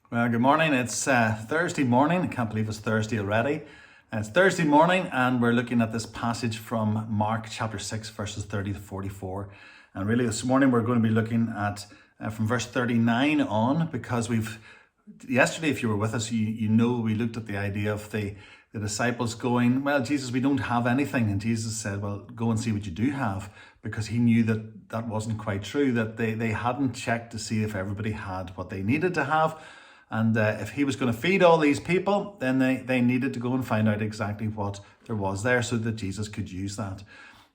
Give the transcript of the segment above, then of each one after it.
Well, good morning. It's Thursday morning. I can't believe it's Thursday already. It's Thursday morning, and we're looking at this passage from Mark chapter 6, verses 30 to 44. And really, this morning we're going to be looking at from verse 39 on, because yesterday, if you were with us, you know we looked at the idea of the disciples going, well, Jesus, we don't have anything. And Jesus said, well, go and see what you do have, because he knew that that wasn't quite true, that they hadn't checked to see if everybody had what they needed to have. And if he was going to feed all these people, then they needed to go and find out exactly what there was there so that Jesus could use that.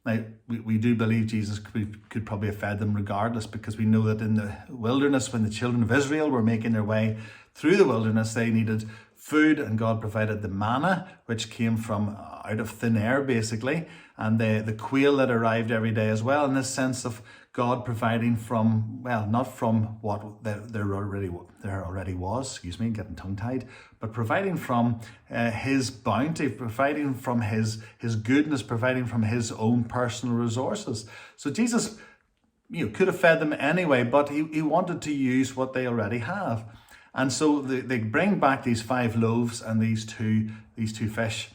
Now, we do believe Jesus could probably have fed them regardless, because we know that in the wilderness, when the children of Israel were making their way through the wilderness, they needed food, and God provided the manna, which came from out of thin air, basically, and the quail that arrived every day as well, in this sense of God providing from, well, not from what there already was, getting tongue-tied, but providing from his bounty, providing from his goodness, providing from his own personal resources. So Jesus, could have fed them anyway, but he wanted to use what they already have. And so they bring back these 5 loaves and these two fish.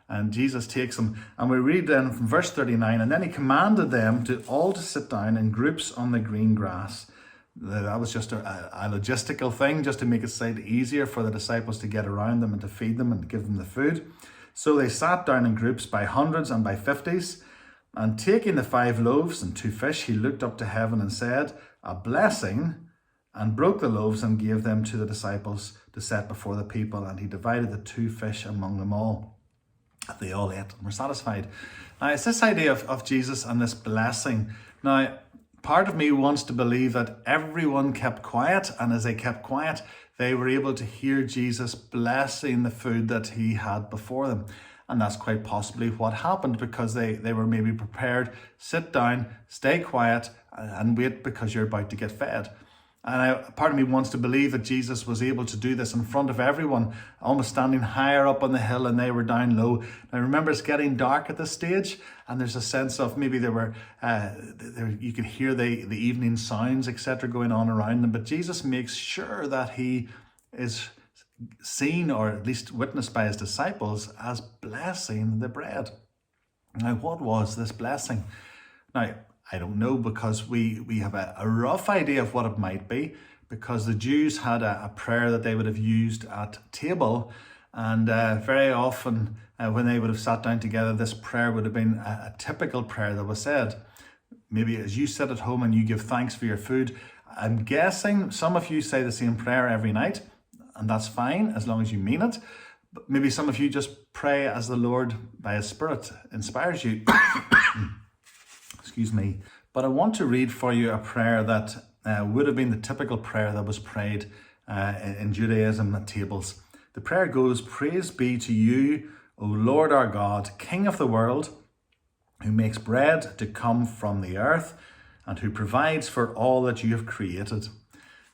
And Jesus takes them, and we read then from verse 39, and then he commanded them all to sit down in groups on the green grass. That was just a logistical thing, just to make it slightly easier for the disciples to get around them and to feed them and give them the food. So they sat down in groups by hundreds and by 50s, and taking the 5 loaves and 2 fish, he looked up to heaven and said a blessing, and broke the loaves and gave them to the disciples to set before the people. And he divided the 2 fish among them all. They all ate and were satisfied. Now, it's this idea of Jesus and this blessing. Now, part of me wants to believe that everyone kept quiet, and as they kept quiet, they were able to hear Jesus blessing the food that he had before them. And that's quite possibly what happened, because they were maybe prepared, sit down, stay quiet, and wait, because you're about to get fed. And part of me wants to believe that Jesus was able to do this in front of everyone, almost standing higher up on the hill and they were down low. Now remember, it's getting dark at this stage, and there's a sense of maybe you could hear the evening sounds, etc., going on around them. But Jesus makes sure that he is seen, or at least witnessed by his disciples, as blessing the bread. Now, what was this blessing? Now, I don't know, because we have a rough idea of what it might be, because the Jews had a prayer that they would have used at table, and very often when they would have sat down together, this prayer would have been a typical prayer that was said. Maybe as you sit at home and you give thanks for your food, I'm guessing some of you say the same prayer every night, and that's fine as long as you mean it. But maybe some of you just pray as the Lord by his Spirit inspires you. Excuse me. But I want to read for you a prayer that would have been the typical prayer that was prayed in Judaism at tables. The prayer goes, "Praise be to you, O Lord our God, King of the world, who makes bread to come from the earth and who provides for all that you have created."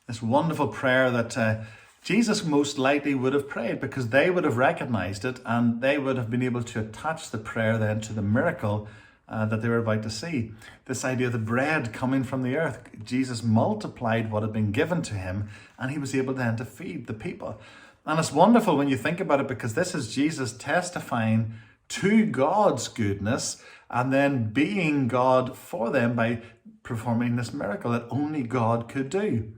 This wonderful prayer that Jesus most likely would have prayed, because they would have recognized it, and they would have been able to attach the prayer then to the miracle that they were about to see. This idea of the bread coming from the earth. Jesus multiplied what had been given to him, and he was able then to feed the people. And it's wonderful when you think about it, because this is Jesus testifying to God's goodness, and then being God for them by performing this miracle that only God could do.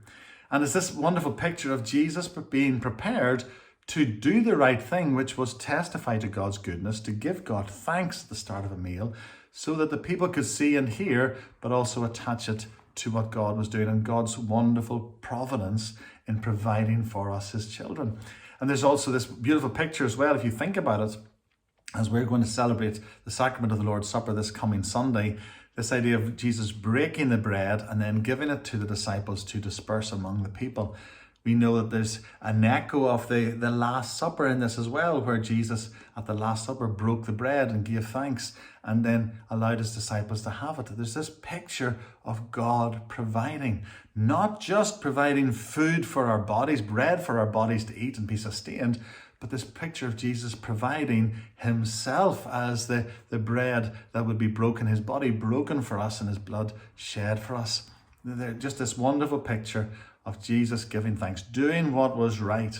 And it's this wonderful picture of Jesus being prepared to do the right thing, which was testify to God's goodness, to give God thanks at the start of a meal, so that the people could see and hear, but also attach it to what God was doing and God's wonderful providence in providing for us, his children. And there's also this beautiful picture as well, if you think about it, as we're going to celebrate the sacrament of the Lord's Supper this coming Sunday, this idea of Jesus breaking the bread and then giving it to the disciples to disperse among the people. We know that there's an echo of the Last Supper in this as well, where Jesus at the Last Supper broke the bread and gave thanks and then allowed his disciples to have it. There's this picture of God providing, not just providing food for our bodies, bread for our bodies to eat and be sustained, but this picture of Jesus providing himself as the bread that would be broken, his body broken for us and his blood shed for us. They're just this wonderful picture of Jesus giving thanks, doing what was right,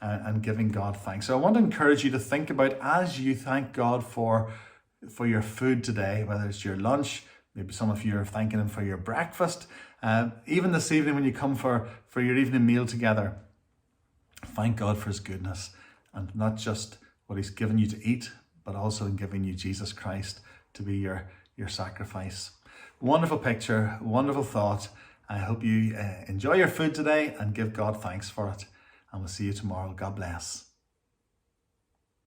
and giving God thanks. So I want to encourage you to think about, as you thank God for your food today, whether it's your lunch, maybe some of you are thanking Him for your breakfast, even this evening when you come for your evening meal together, thank God for His goodness, and not just what He's given you to eat, but also in giving you Jesus Christ to be your sacrifice. Wonderful picture, wonderful thought. I hope you enjoy your food today and give God thanks for it. And we'll see you tomorrow. God bless.